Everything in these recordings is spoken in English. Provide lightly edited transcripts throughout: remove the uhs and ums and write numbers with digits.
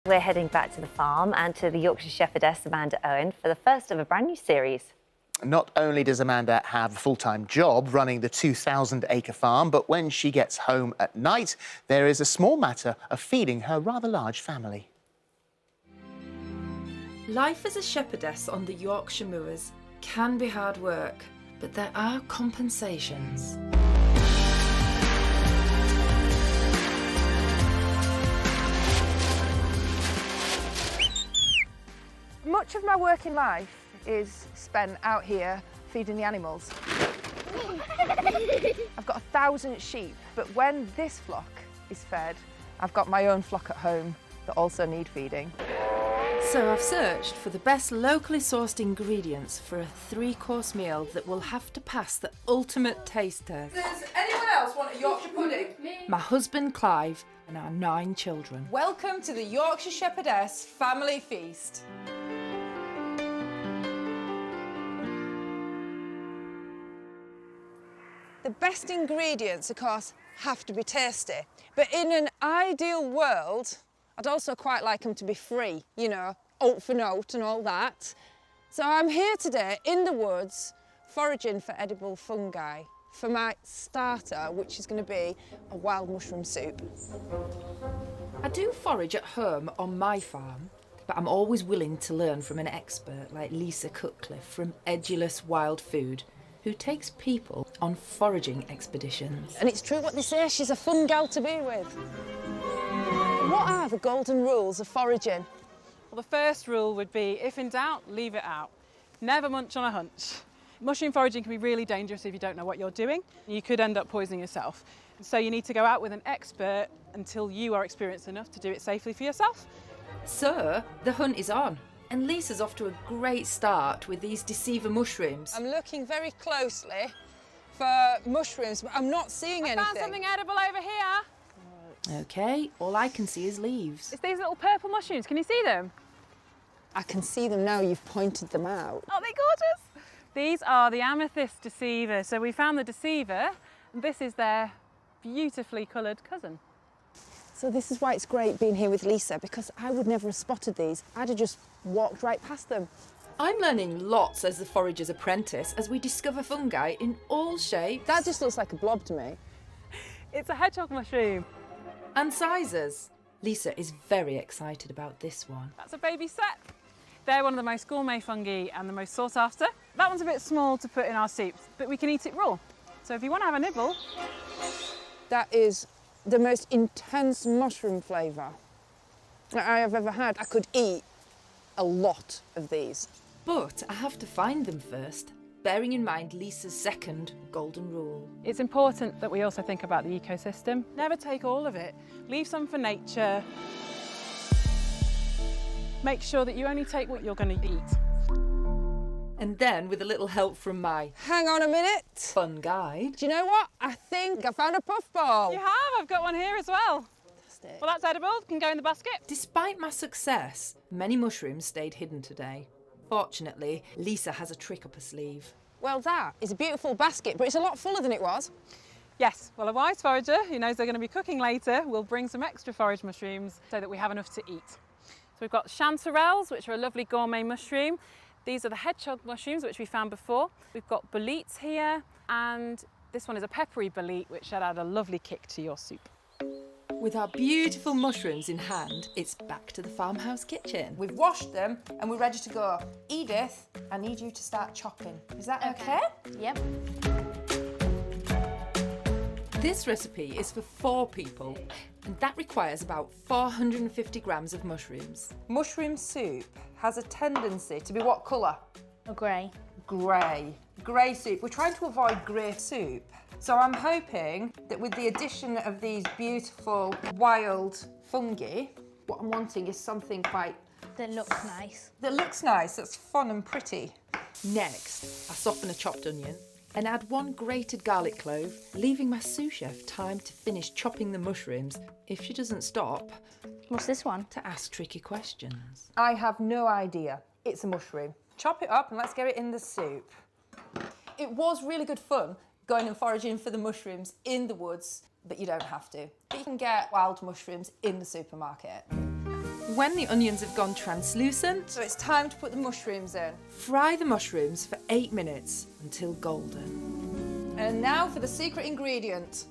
We're heading back to the farm and to the Yorkshire Shepherdess, Amanda Owen, for the first of a brand new series. Not only does Amanda have a full-time job running the 2,000-acre farm, but when she gets home at night, there is a small matter of feeding her rather large family. Life as a shepherdess on the Yorkshire moors can be hard work, but there are compensations. Much of my working life is spent out here feeding the animals. I've got 1,000 sheep, but when this flock is fed, I've got my own flock at home that also need feeding. So I've searched for the best locally sourced ingredients for a 3-course meal that will have to pass the ultimate taste test. Does anyone else want a Yorkshire pudding? My husband Clive and our 9 children. Welcome to the Yorkshire Shepherdess family feast. The best ingredients, of course, have to be tasty. But in an ideal world, I'd also quite like them to be free, you know, oat for note and all that. So I'm here today in the woods, foraging for edible fungi for my starter, which is going to be a wild mushroom soup. I do forage at home on my farm, but I'm always willing to learn from an expert like Lisa Cutcliffe from Edulous Wild Food, who takes people on foraging expeditions. And it's true what they say, she's a fun gal to be with. What are the golden rules of foraging? Well, the first rule would be, if in doubt, leave it out. Never munch on a hunch. Mushroom foraging can be really dangerous if you don't know what you're doing. You could end up poisoning yourself. So you need to go out with an expert until you are experienced enough to do it safely for yourself. So, the hunt is on. And Lisa's off to a great start with these deceiver mushrooms. I'm looking very closely for mushrooms, but I'm not seeing anything. I found something edible over here. OK, all I can see is leaves. It's these little purple mushrooms. Can you see them? I can see them now, you've pointed them out. Aren't they gorgeous? These are the Amethyst Deceiver. So we found the Deceiver, and this is their beautifully coloured cousin. So this is why it's great being here with Lisa, because I would never have spotted these. I'd have just walked right past them. I'm learning lots as the forager's apprentice as we discover fungi in all shapes. That just looks like a blob to me. It's a hedgehog mushroom. And sizes. Lisa is very excited about this one. That's a baby set. They're one of the most gourmet fungi and the most sought after. That one's a bit small to put in our soups, but we can eat it raw. So if you want to have a nibble. That is the most intense mushroom flavour that I have ever had. I could eat a lot of these. But I have to find them first, bearing in mind Lisa's second golden rule. It's important that we also think about the ecosystem. Never take all of it. Leave some for nature. Make sure that you only take what you're going to eat. And then, with a little help from my Hang on a minute. fun guide. Do you know what? I think I found a puffball. You have? I've got one here as well. Fantastic. Well, that's edible. Can go in the basket. Despite my success, many mushrooms stayed hidden today. Fortunately, Lisa has a trick up her sleeve. Well, that is a beautiful basket, but it's a lot fuller than it was. Yes, well, a wise forager who knows they're going to be cooking later will bring some extra forage mushrooms so that we have enough to eat. So we've got chanterelles, which are a lovely gourmet mushroom. These are the hedgehog mushrooms, which we found before. We've got boletes here, and this one is a peppery bolete, which should add a lovely kick to your soup. With our beautiful mushrooms in hand, it's back to the farmhouse kitchen. We've washed them and we're ready to go. Edith, I need you to start chopping. Is that okay? Yep. This recipe is for 4 people, and that requires about 450 grams of mushrooms. Mushroom soup has a tendency to be what colour? Grey. Grey. Grey soup. We're trying to avoid grey soup. So I'm hoping that with the addition of these beautiful wild fungi, what I'm wanting is something quite... That looks nice. that looks nice, that's fun and pretty. Next, I soften a chopped onion and add 1 grated garlic clove, leaving my sous chef time to finish chopping the mushrooms, if she doesn't stop, What's this one? to ask tricky questions. I have no idea. It's a mushroom. Chop it up and let's get it in the soup. It was really good fun going and foraging for the mushrooms in the woods, but you don't have to. But you can get wild mushrooms in the supermarket. When the onions have gone translucent, So it's time to put the mushrooms in. fry the mushrooms for 8 minutes until golden. And now for the secret ingredient,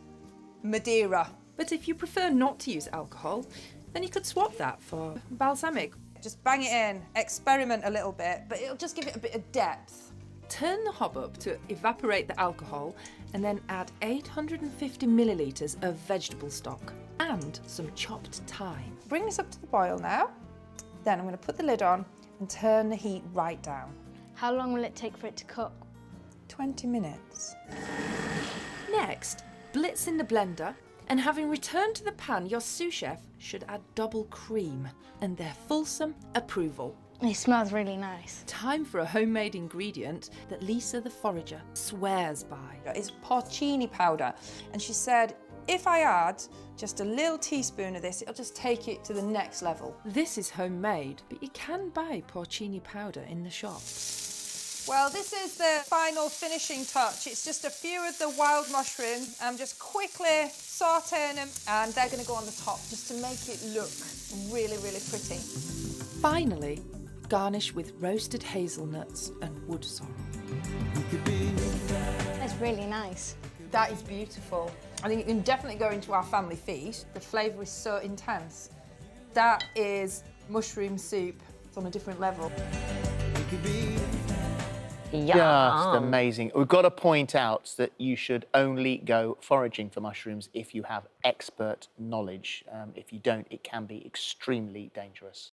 Madeira. But if you prefer not to use alcohol, then you could swap that for balsamic. Just bang it in, experiment a little bit, but it'll just give it a bit of depth. Turn the hob up to evaporate the alcohol and then add 850 millilitres of vegetable stock and some chopped thyme. Bring this up to the boil now. Then I'm going to put the lid on and turn the heat right down. How long will it take for it to cook? 20 minutes. Next, blitz in the blender, and having returned to the pan, your sous chef should add double cream and their fulsome approval. It smells really nice. Time for a homemade ingredient that Lisa the forager swears by. It's porcini powder, and she said if I add just a little teaspoon of this, it'll just take it to the next level. This is homemade, but you can buy porcini powder in the shop. Well, this is the final finishing touch. It's just a few of the wild mushrooms. I'm just quickly sauteing them, and they're going to go on the top just to make it look really, really pretty. Finally, garnish with roasted hazelnuts and wood sorrel. It's really nice. That is beautiful. I think it can definitely go into our family feast. The flavour is so intense. That is mushroom soup. It's on a different level. Just amazing. We've got to point out that you should only go foraging for mushrooms if you have expert knowledge. If you don't, it can be extremely dangerous.